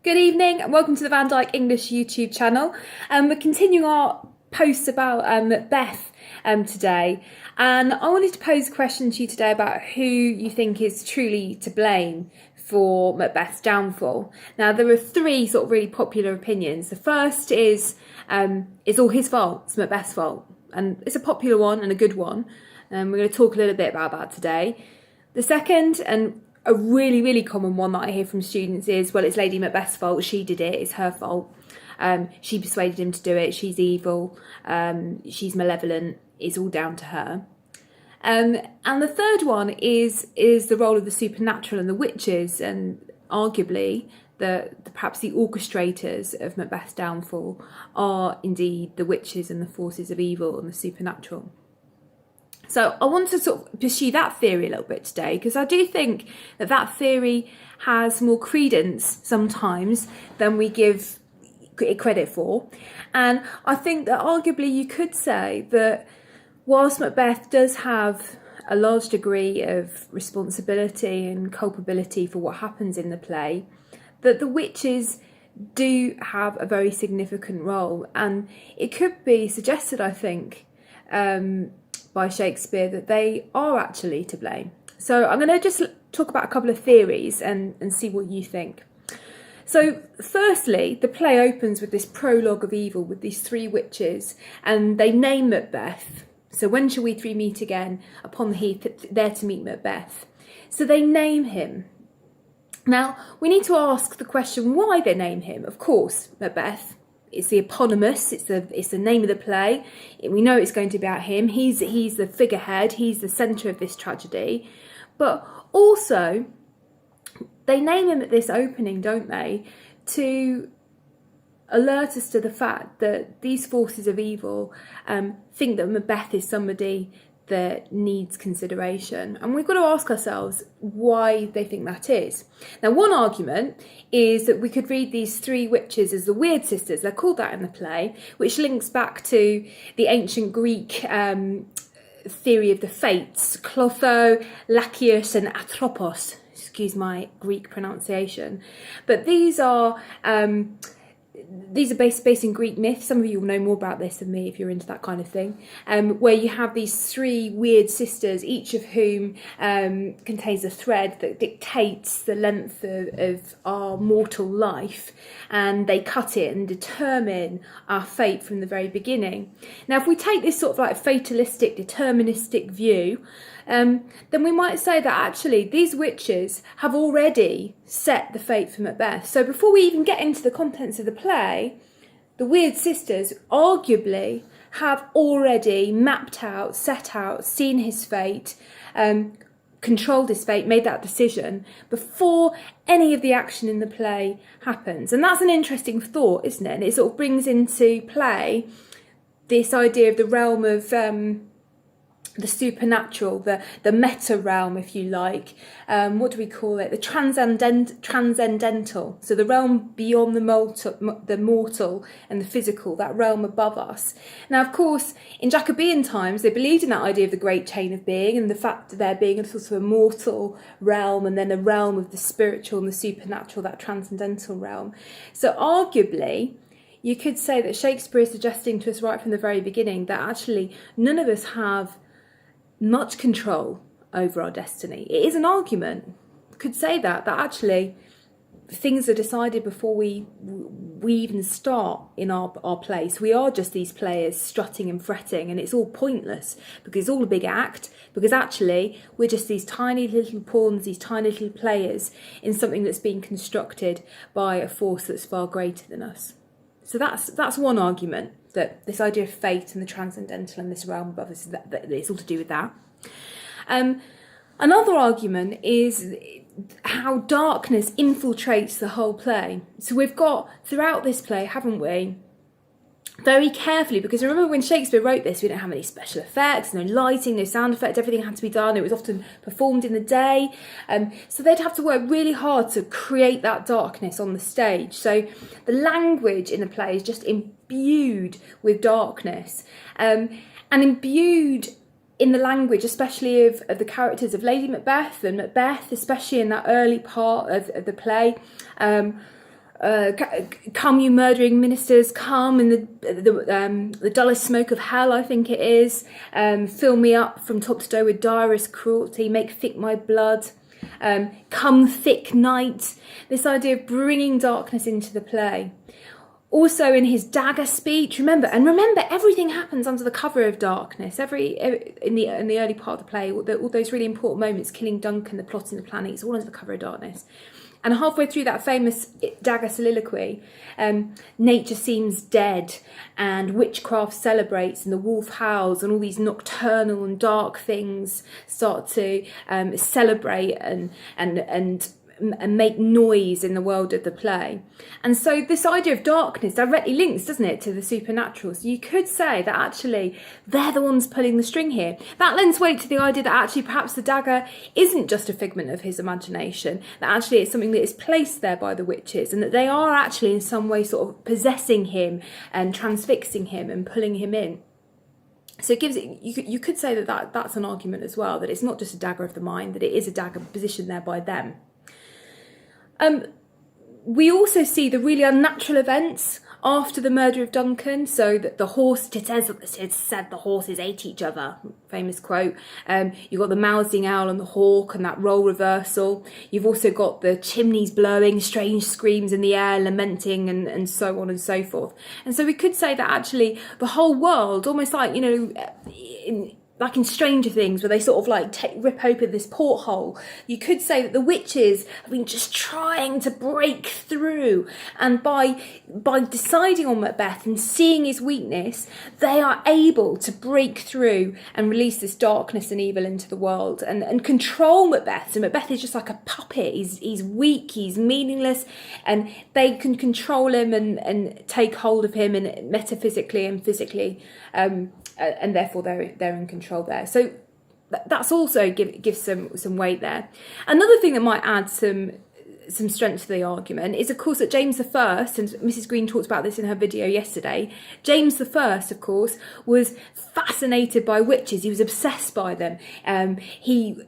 Good evening and welcome to the Van Dyke English YouTube channel. We're continuing our posts about Macbeth today, and I wanted to pose a question to you today about who you think is truly to blame for Macbeth's downfall. Now, there are three sort of really popular opinions. The first is it's all his fault, it's Macbeth's fault, and it's a popular one and a good one. We're going to talk a little bit about that today. The second, and a really, really common one that I hear from students is, well, it's Lady Macbeth's fault. She did it. It's her fault. She persuaded him to do it. She's evil. She's malevolent. It's all down to her. And the third one is the role of the supernatural and the witches, and arguably perhaps the orchestrators of Macbeth's downfall are indeed the witches and the forces of evil and the supernatural. So I want to sort of pursue that theory a little bit today, because I do think that theory has more credence sometimes than we give it credit for. And I think that arguably you could say that whilst Macbeth does have a large degree of responsibility and culpability for what happens in the play, that the witches do have a very significant role. And it could be suggested, I think, by Shakespeare, that they are actually to blame. So I'm going to just talk about a couple of theories and see what you think. So firstly, the play opens with this prologue of evil with these three witches, and they name Macbeth. So when shall we three meet again upon the heath, there to meet Macbeth? So they name him. Now, we need to ask the question why they name him. Of course, Macbeth. It's the eponymous, it's the name of the play. We know it's going to be about him. He's the figurehead, he's the centre of this tragedy. But also, they name him at this opening, don't they, to alert us to the fact that these forces of evil think that Macbeth is somebody that needs consideration. And we've got to ask ourselves why they think that is. Now, one argument is that we could read these three witches as the Weird Sisters. They're called that in the play, which links back to the ancient Greek theory of the fates, Clotho, Lacheus and Atropos. Excuse my Greek pronunciation. But these are based in Greek myth. Some of you will know more about this than me if you're into that kind of thing, where you have these three weird sisters, each of whom contains a thread that dictates the length of our mortal life, and they cut it and determine our fate from the very beginning. Now, if we take this sort of like fatalistic, deterministic view, then we might say that actually these witches have already set the fate for Macbeth. So before we even get into the contents of the play, the Weird Sisters arguably have already mapped out, set out, seen his fate, controlled his fate, made that decision before any of the action in the play happens. And that's an interesting thought, isn't it? And it sort of brings into play this idea of the realm of the supernatural, the meta realm, if you like. What do we call it? The transcendental. So the realm beyond the mortal and the physical, that realm above us. Now, of course, in Jacobean times, they believed in that idea of the great chain of being and the fact that there being a sort of a mortal realm and then a realm of the spiritual and the supernatural, that transcendental realm. So arguably, you could say that Shakespeare is suggesting to us right from the very beginning that actually none of us have much control over our destiny. It is an argument. Could say that actually things are decided before we even start in our place. We are just these players strutting and fretting, and it's all pointless because it's all a big act, because actually we're just these tiny little pawns, these tiny little players in something that's being constructed by a force that's far greater than us. So that's one argument, that this idea of fate and the transcendental and this realm above us, that it's all to do with that. Another argument is how darkness infiltrates the whole play. So we've got throughout this play, haven't we, very carefully, because remember when Shakespeare wrote this, we didn't have any special effects, no lighting, no sound effects, everything had to be done. It was often performed in the day. So they'd have to work really hard to create that darkness on the stage. So the language in the play is just imbued with darkness, and imbued in the language, especially of the characters of Lady Macbeth and Macbeth, especially in that early part of the play. come you murdering ministers, come in the dullest smoke of hell, I think it is. Fill me up from top to toe with direst cruelty, make thick my blood. Come thick night. This idea of bringing darkness into the play. Also in his dagger speech, remember everything happens under the cover of darkness. In the early part of the play, all those really important moments, killing Duncan, the plotting, the planning, it's all under the cover of darkness. And halfway through that famous dagger soliloquy, nature seems dead and witchcraft celebrates and the wolf howls and all these nocturnal and dark things start to celebrate and make noise in the world of the play. And so this idea of darkness directly links, doesn't it, to the supernatural. So you could say that actually they're the ones pulling the string here. That lends weight to the idea that actually perhaps the dagger isn't just a figment of his imagination, that actually it's something that is placed there by the witches, and that they are actually in some way sort of possessing him and transfixing him and pulling him in. So it gives it, you could say that's an argument as well, that it's not just a dagger of the mind, that it is a dagger positioned there by them. We also see the really unnatural events after the murder of Duncan. So that the horse, it said the horses ate each other, famous quote. You've got the mousing owl and the hawk and that role reversal. You've also got the chimneys blowing, strange screams in the air, lamenting and so on and so forth. And so we could say that actually the whole world, almost like, like in Stranger Things, where they sort of like rip open this porthole, you could say that the witches have been just trying to break through, and by deciding on Macbeth and seeing his weakness, they are able to break through and release this darkness and evil into the world and control Macbeth. So Macbeth is just like a puppet. He's weak, he's meaningless, and they can control him and take hold of him, and metaphysically and physically, and therefore they're in control there. So that's also gives some weight there. Another thing that might add some strength to the argument is, of course, that James I, and Mrs. Green talked about this in her video yesterday, James I, of course, was fascinated by witches. He was obsessed by them. He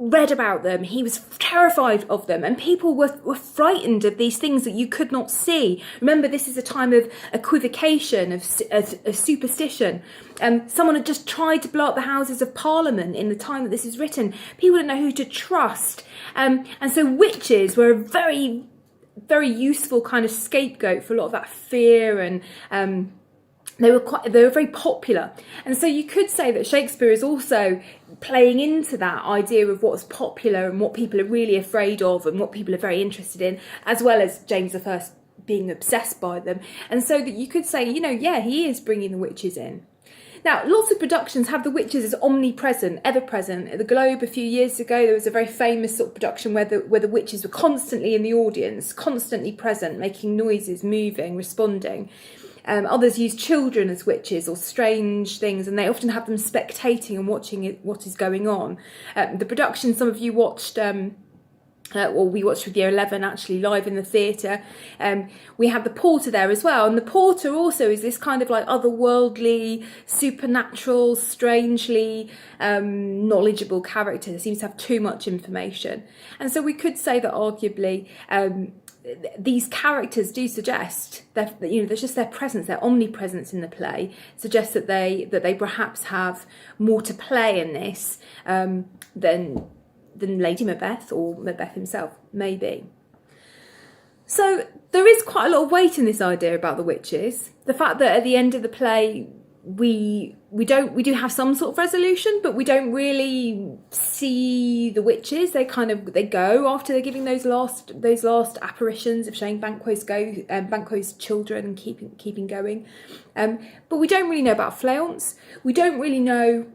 read about them, he was terrified of them, and people were frightened of these things that you could not see. Remember, this is a time of equivocation, of superstition. Someone had just tried to blow up the Houses of Parliament in the time that this is written. People didn't know who to trust. And so witches were a very, very useful kind of scapegoat for a lot of that fear, and they were very popular. And so you could say that Shakespeare is also playing into that idea of what's popular and what people are really afraid of and what people are very interested in, as well as James I being obsessed by them. And so that you could say, he is bringing the witches in. Now, lots of productions have the witches as omnipresent, ever present. At the Globe a few years ago, there was a very famous sort of production where the witches were constantly in the audience, constantly present, making noises, moving, responding. Others use children as witches or strange things, and they often have them spectating and watching what is going on. The production some of you watched, we watched with Year 11 actually live in the theatre. We have the porter there as well, and the porter also is this kind of like otherworldly, supernatural, strangely knowledgeable character that seems to have too much information. And so we could say that arguably these characters do suggest that there's just their presence, their omnipresence in the play suggests that they perhaps have more to play in this than Lady Macbeth or Macbeth himself, maybe. So there is quite a lot of weight in this idea about the witches. The fact that at the end of the play we do have some sort of resolution, but we don't really see the witches. They go after they're giving those last apparitions of showing Banquo's children and keeping going. But we don't really know about Fleance. We don't really know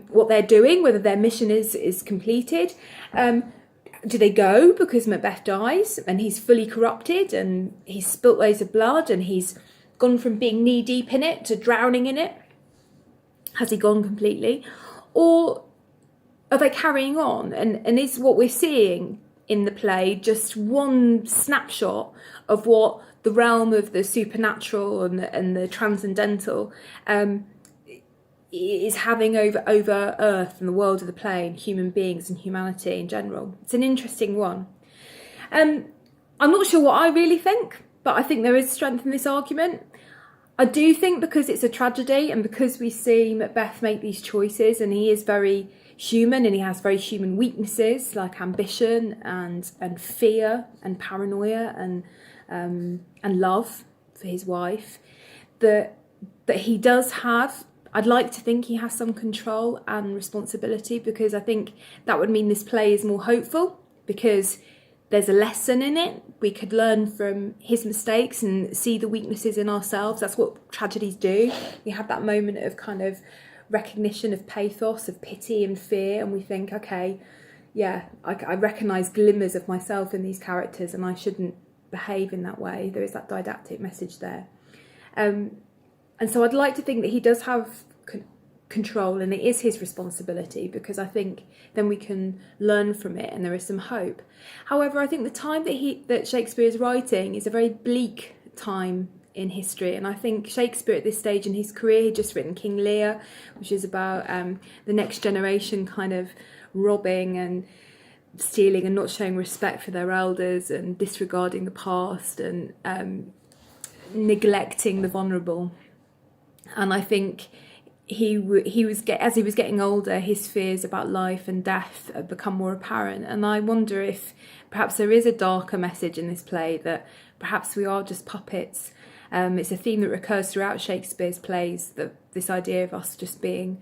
what they're doing, whether their mission is completed. Do they go because Macbeth dies and he's fully corrupted and he's spilt loads of blood and he's gone from being knee deep in it to drowning in it? Has he gone completely? Or are they carrying on? And is what we're seeing in the play just one snapshot of what the realm of the supernatural and the transcendental is having over Earth and the world of the play and human beings and humanity in general? It's an interesting one. I'm not sure what I really think, but I think there is strength in this argument. I do think because it's a tragedy and because we see Macbeth make these choices, and he is very human and he has very human weaknesses like ambition and fear and paranoia and love for his wife, that he does have, I'd like to think he has some control and responsibility, because I think that would mean this play is more hopeful, because there's a lesson in it. We could learn from his mistakes and see the weaknesses in ourselves. That's what tragedies do. We have that moment of kind of recognition of pathos, of pity and fear, and we think, okay, yeah, I recognise glimmers of myself in these characters and I shouldn't behave in that way. There is that didactic message there. And so I'd like to think that he does have control and it is his responsibility, because I think then we can learn from it and there is some hope. However, I think the time that Shakespeare is writing is a very bleak time in history, and I think Shakespeare at this stage in his career, he'd just written King Lear, which is about the next generation kind of robbing and stealing and not showing respect for their elders and disregarding the past and neglecting the vulnerable. And I think as he was getting older, his fears about life and death had become more apparent. And I wonder if perhaps there is a darker message in this play, that perhaps we are just puppets. It's a theme that recurs throughout Shakespeare's plays, that this idea of us just being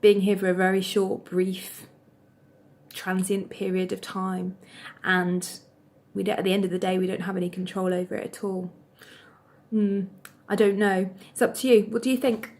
here for a very short, brief, transient period of time, and at the end of the day we don't have any control over it at all. I don't know. It's up to you. What do you think?